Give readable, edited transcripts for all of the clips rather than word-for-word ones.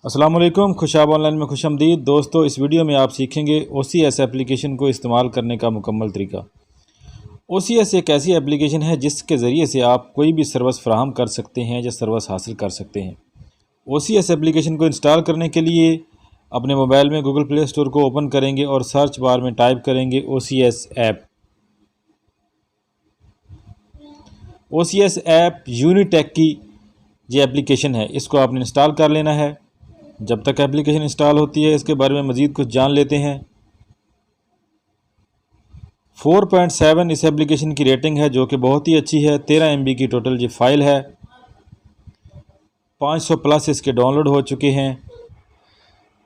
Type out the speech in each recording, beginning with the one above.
अस्सलाम वालेकुम। खुशाब ऑनलाइन में खुशमदीद। दोस्तों, इस वीडियो में आप सीखेंगे OCS एप्लीकेशन को इस्तेमाल करने का मुकम्मल तरीका। OCS एक ऐसी एप्लीकेशन है जिसके ज़रिए से आप कोई भी सर्विस फ्राहम कर सकते हैं या सर्विस हासिल कर सकते हैं। OCS एप्लीकेशन को इंस्टॉल करने के लिए अपने मोबाइल में गूगल प्ले स्टोर को ओपन करेंगे और सर्च बार में टाइप करेंगे OCS app. OCS app Unitech की ये एप्लीकेशन है, इसको आपने इंस्टॉल कर लेना है। जब तक एप्लीकेशन इंस्टॉल होती है इसके बारे में मज़ीद कुछ जान लेते हैं। 4.7 इस एप्लीकेशन की रेटिंग है, जो कि बहुत ही अच्छी है। 13 MB की टोटल ये फ़ाइल है। 500 प्लस इसके डाउनलोड हो चुके हैं।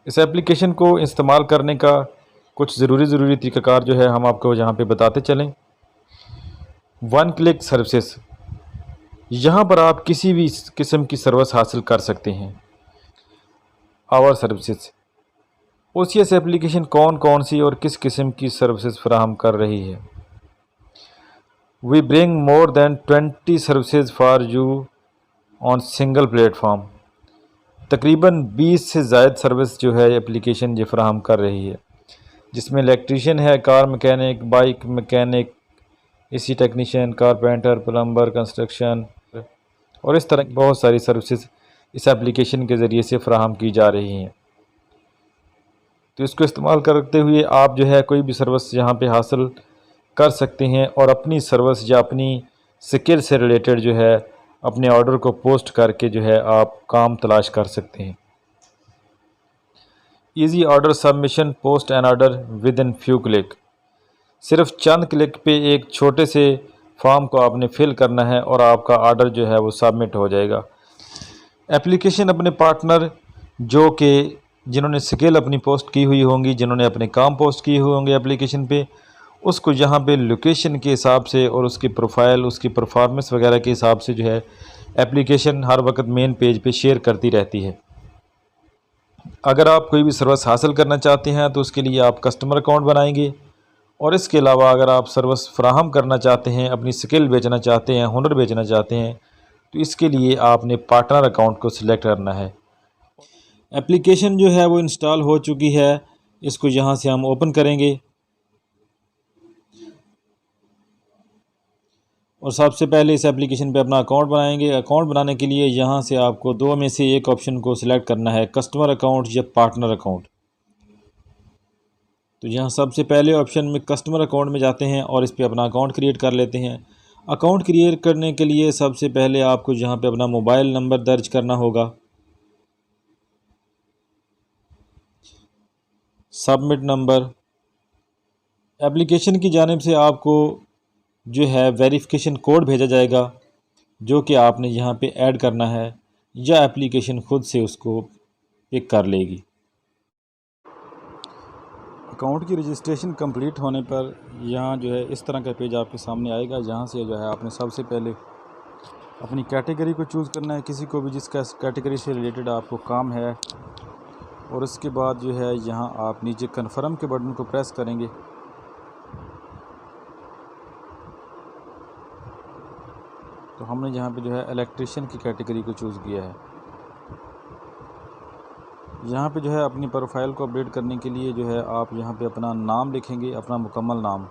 इस एप्लीकेशन को इस्तेमाल करने का कुछ ज़रूरी तरीक़ाकार जो है हम आपको यहाँ पे बताते चलें। 1 क्लिक सर्विसेज, यहाँ पर आप किसी भी किस्म की सर्विस हासिल कर सकते हैं। आवर सर्विसेज, OCS एप्लीकेशन कौन कौन सी और किस किस्म की सर्विसेज फराहम कर रही है। We bring more than 20 services for you on single platform. तकरीबन 20 से ज़ायद सर्विस जो है एप्लीकेशन ये फराहम कर रही है, जिसमें इलेक्ट्रीशियन है, car mechanic, bike mechanic, AC technician, carpenter, plumber, construction और इस तरह की बहुत सारी सर्विसेज इस एप्लीकेशन के ज़रिए से फ़राहम की जा रही हैं। तो इसको इस्तेमाल करते हुए आप जो है कोई भी सर्विस यहाँ पे हासिल कर सकते हैं और अपनी सर्विस या अपनी स्किल से रिलेटेड जो है अपने ऑर्डर को पोस्ट करके जो है आप काम तलाश कर सकते हैं। Easy order submission, post and order with in few click. सिर्फ चंद क्लिक पे एक छोटे से फॉर्म को आपने फिल करना है और आपका ऑर्डर जो है वो सबमिट हो जाएगा। एप्लीकेशन अपने पार्टनर जो कि जिन्होंने स्किल अपनी पोस्ट की हुई होंगी, जिन्होंने अपने काम पोस्ट किए हुए होंगे एप्लीकेशन पे, उसको यहाँ पे लोकेशन के हिसाब से और उसकी प्रोफाइल, उसकी परफॉर्मेंस वगैरह के हिसाब से जो है एप्लीकेशन हर वक्त मेन पेज पे शेयर करती रहती है। अगर आप कोई भी सर्विस हासिल करना चाहते हैं तो उसके लिए आप कस्टमर अकाउंट बनाएंगे और इसके अलावा अगर आप सर्विस फ्राहम करना चाहते हैं, अपनी स्किल बेचना चाहते हैं, हुनर बेचना चाहते हैं, तो इसके लिए आपने पार्टनर अकाउंट को सिलेक्ट करना है। एप्लीकेशन जो है वो इंस्टॉल हो चुकी है। इसको यहाँ से हम ओपन करेंगे और सबसे पहले इस एप्लीकेशन पे अपना अकाउंट बनाएंगे। अकाउंट बनाने के लिए यहाँ से आपको दो में से एक ऑप्शन को सिलेक्ट करना है, कस्टमर अकाउंट या पार्टनर अकाउंट। तो यहाँ सबसे पहले ऑप्शन में कस्टमर अकाउंट में जाते हैं और इस पर अपना अकाउंट क्रिएट कर लेते हैं। अकाउंट क्रिएट करने के लिए सबसे पहले आपको यहाँ पे अपना मोबाइल नंबर दर्ज करना होगा। Submit number. एप्लीकेशन की जानिब से आपको जो है वेरिफिकेशन कोड भेजा जाएगा, जो कि आपने यहाँ पे ऐड करना है या एप्लीकेशन खुद से उसको पिक कर लेगी। अकाउंट की रजिस्ट्रेशन कंप्लीट होने पर यहाँ जो है इस तरह का पेज आपके सामने आएगा, जहाँ से जो है आपने सबसे पहले अपनी कैटेगरी को चूज़ करना है, किसी को भी जिसका कैटेगरी से रिलेटेड आपको काम है, और उसके बाद जो है यहाँ आप नीचे कन्फर्म के बटन को प्रेस करेंगे। तो हमने यहाँ पे जो है इलेक्ट्रीशियन की कैटेगरी को चूज़ किया है। यहाँ पे जो है अपनी प्रोफाइल को अपडेट करने के लिए जो है आप यहाँ पे अपना नाम लिखेंगे, अपना मुकम्मल नाम।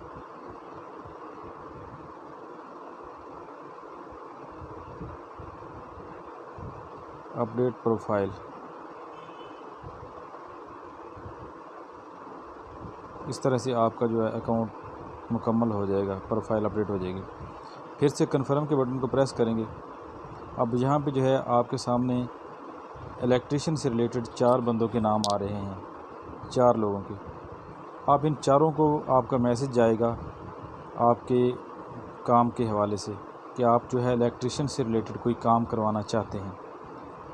अपडेट प्रोफाइल, इस तरह से आपका जो है अकाउंट मुकम्मल हो जाएगा, प्रोफाइल अपडेट हो जाएगी। फिर से कन्फर्म के बटन को प्रेस करेंगे। अब यहाँ पे जो है आपके सामने इलेक्ट्रीशियन से रिलेटेड 4 बंदों के नाम आ रहे हैं, 4 लोगों के। आप इन चारों को आपका मैसेज जाएगा आपके काम के हवाले से कि आप जो है इलेक्ट्रीशियन से रिलेटेड कोई काम करवाना चाहते हैं।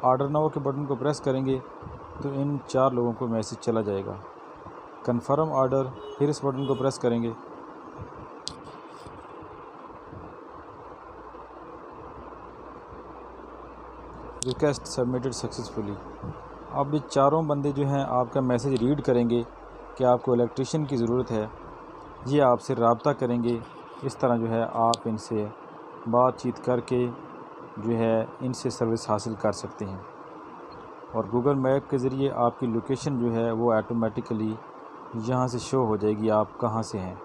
ऑर्डर नाउ के बटन को प्रेस करेंगे तो इन 4 लोगों को मैसेज चला जाएगा, कन्फर्म ऑर्डर। फिर इस बटन को प्रेस करेंगे। Request submitted successfully. अब ये चारों बंदे जो हैं आपका मैसेज रीड करेंगे कि आपको इलेक्ट्रीशियन की ज़रूरत है, ये आपसे रब्ता करेंगे। इस तरह जो है आप इनसे बातचीत करके जो है इनसे सर्विस हासिल कर सकते हैं। और गूगल मैप के ज़रिए आपकी लोकेशन जो है वो ऑटोमेटिकली यहाँ से शो हो जाएगी आप कहाँ से हैं।